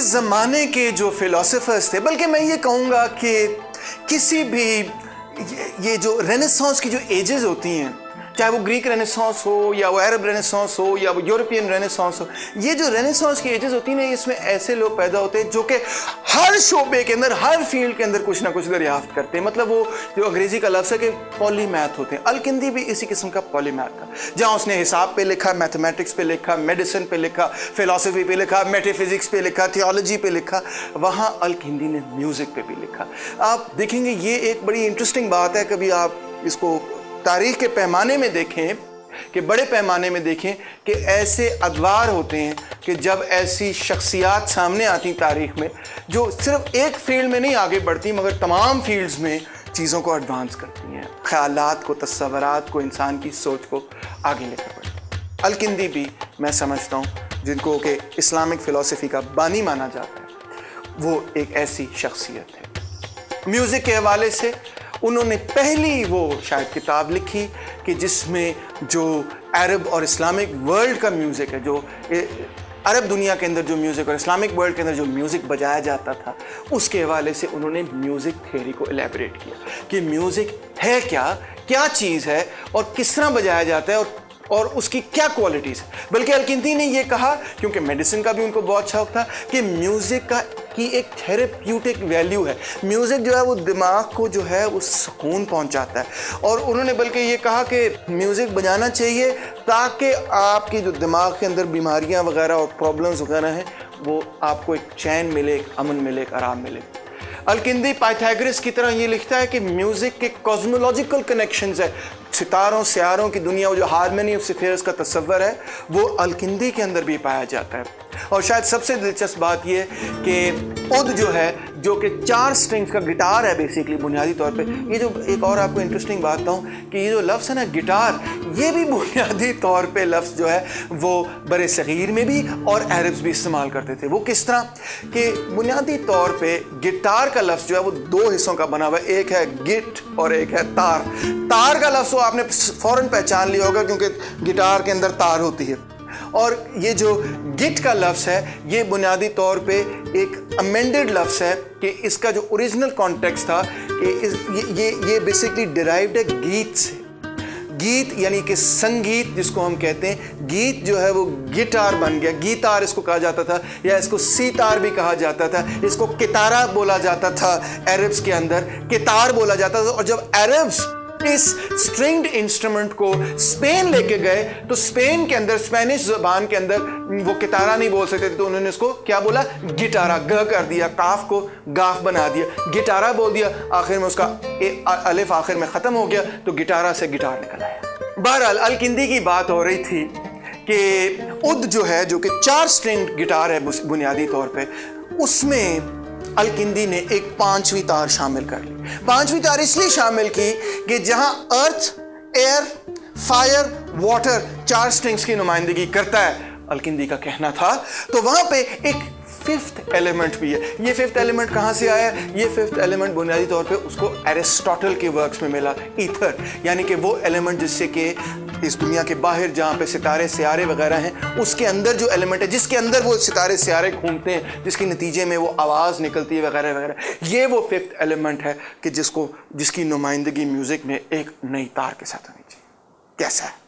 اس زمانے کے جو فلاسفرز تھے، بلکہ میں یہ کہوں گا کہ کسی بھی یہ جو رینیسانس کی جو ایجز ہوتی ہیں، چاہے وہ گریک رینیسانس ہو یا وہ عرب رینیسانس ہو یا وہ یورپین رینیسانس ہو، یہ جو رینیسانس کی ایجز ہوتی ہیں اس میں ایسے لوگ پیدا ہوتے ہیں جو کہ ہر شعبے کے اندر، ہر فیلڈ کے اندر کچھ نہ کچھ دریافت کرتے ہیں. مطلب وہ جو انگریزی کا لفظ ہے کہ پولی میتھ ہوتے ہیں. الکندی بھی اسی قسم کا پولی میتھ تھا، جہاں اس نے حساب پہ لکھا، میتھمیٹکس پہ لکھا، میڈیسن پہ لکھا، فلسفی پہ لکھا، میٹی فزکس پہ لکھا، تھیولوجی پہ لکھا، وہاں الکندی نے میوزک پہ بھی لکھا. آپ دیکھیں گے یہ ایک بڑی انٹرسٹنگ بات ہے، کبھی آپ اس کو تاریخ کے پیمانے میں دیکھیں کہ بڑے پیمانے میں دیکھیں کہ ایسے ادوار ہوتے ہیں کہ جب ایسی شخصیات سامنے آتی تاریخ میں جو صرف ایک فیلڈ میں نہیں آگے بڑھتی مگر تمام فیلڈز میں چیزوں کو ایڈوانس کرتی ہیں، خیالات کو، تصورات کو، انسان کی سوچ کو آگے لے کر بڑھتی. الکندی بھی میں سمجھتا ہوں جن کو کہ اسلامک فلسفی کا بانی مانا جاتا ہے، وہ ایک ایسی شخصیت ہے. میوزک کے حوالے سے انہوں نے پہلی وہ شاید کتاب لکھی کہ جس میں جو عرب اور اسلامک ورلڈ کا میوزک ہے، جو عرب دنیا کے اندر جو میوزک اور اسلامک ورلڈ کے اندر جو میوزک بجایا جاتا تھا، اس کے حوالے سے انہوں نے میوزک تھیوری کو الیبریٹ کیا کہ میوزک ہے کیا چیز ہے اور کس طرح بجایا جاتا ہے اور اس کی کیا کوالٹیز ہے. بلکہ الکندی نے یہ کہا، کیونکہ میڈیسن کا بھی ان کو بہت شوق تھا، کہ میوزک کی ایک تھیراپیوٹک ویلیو ہے. میوزک جو ہے وہ دماغ کو جو ہے وہ سکون پہنچاتا ہے. اور انہوں نے بلکہ یہ کہا کہ میوزک بجانا چاہیے تاکہ آپ کی جو دماغ کے اندر بیماریاں وغیرہ اور پرابلمز وغیرہ ہیں وہ آپ کو ایک چین ملے، ایک امن ملے، ایک آرام ملے. الکندی پائتھاگورس کی طرح یہ لکھتا ہے کہ میوزک کے کازمولوجیکل کنیکشنز ہے، ستاروں سیاروں کی دنیا، وہ جو ہارمنی آف سفیئرز کا تصور ہے وہ الکندی کے اندر بھی پایا جاتا ہے. اور شاید سب سے دلچسپ بات یہ کہ عود جو ہے، جو کہ 4 سٹرنگز کا گٹار ہے بیسیکلی بنیادی طور پہ. یہ جو ایک اور آپ کو انٹرسٹنگ بات بتاؤں کہ یہ جو لفظ ہے نا گٹار، یہ بھی بنیادی طور پہ لفظ جو ہے وہ بر صغیر میں بھی اور عربز بھی استعمال کرتے تھے. وہ کس طرح کہ بنیادی طور پہ گٹار کا لفظ جو ہے وہ 2 حصوں کا بنا ہوا ہے، ایک ہے گٹ اور ایک ہے تار. تار کا لفظ آپ نے فوراً پہچان لیا ہوگا کیونکہ گٹار کے اندر تار ہوتی ہے. اور یہ جو گٹ کا لفظ ہے یہ بنیادی طور پہ ایک امینڈڈ لفظ ہے کہ اس کا جو اوریجنل کانٹیکسٹ تھا کہ یہ بیسیکلی ڈیرائیوڈ ہے گیت سے. گیت یعنی کہ سنگیت جس کو ہم کہتے ہیں، گیت جو ہے وہ گٹار بن گیا. گیتار اس کو کہا جاتا تھا یا اس کو سیتار بھی کہا جاتا تھا. اس کو کتارہ بولا جاتا تھا عربز کے اندر، کتار بولا جاتا تھا. اور جب عربز اس سٹرنگڈ انسٹرومنٹ کو اسپین لے کے گئے تو اسپین کے اندر، اسپینش زبان کے اندر وہ کتارہ نہیں بول سکتے تھے، تو انہوں نے اس کو کیا بولا؟ گٹارہ. گ کر دیا، کاف کو گاف بنا دیا، گٹارہ بول دیا. آخر میں اس کا الف آخر میں ختم ہو گیا تو گٹارہ سے گٹار نکل آیا. بہرحال الکندی کی بات ہو رہی تھی کہ عود جو ہے، جو کہ 4 سٹرنگ گٹار ہے بنیادی طور پہ، اس میں الکندی نے ایک 5ویں تار شامل کر لی. 5ویں تار اس لیے شامل کی کہ جہاں ارتھ، ایئر، فائر، واٹر 4 سٹرنگز کی نمائندگی کرتا ہے، الکندی کا کہنا تھا، تو وہاں پہ ایک 5th ایلیمنٹ بھی ہے. یہ 5th ایلیمنٹ کہاں سے آیا؟ یہ 5th ایلیمنٹ بنیادی طور پہ اس کو ایرسٹاٹل کے ورکس میں ملا. ایتھر یعنی کہ وہ ایلیمنٹ جس سے کہ اس دنیا کے باہر جہاں پہ ستارے سیارے وغیرہ ہیں، اس کے اندر جو ایلیمنٹ ہے جس کے اندر وہ ستارے سیارے گھومتے ہیں، جس کے نتیجے میں وہ آواز نکلتی ہے وغیرہ وغیرہ، یہ وہ 5th ایلیمنٹ ہے کہ جس کی نمائندگی میوزک میں ایک نئی تار کے ساتھ ہونی چاہیے. کیسا ہے؟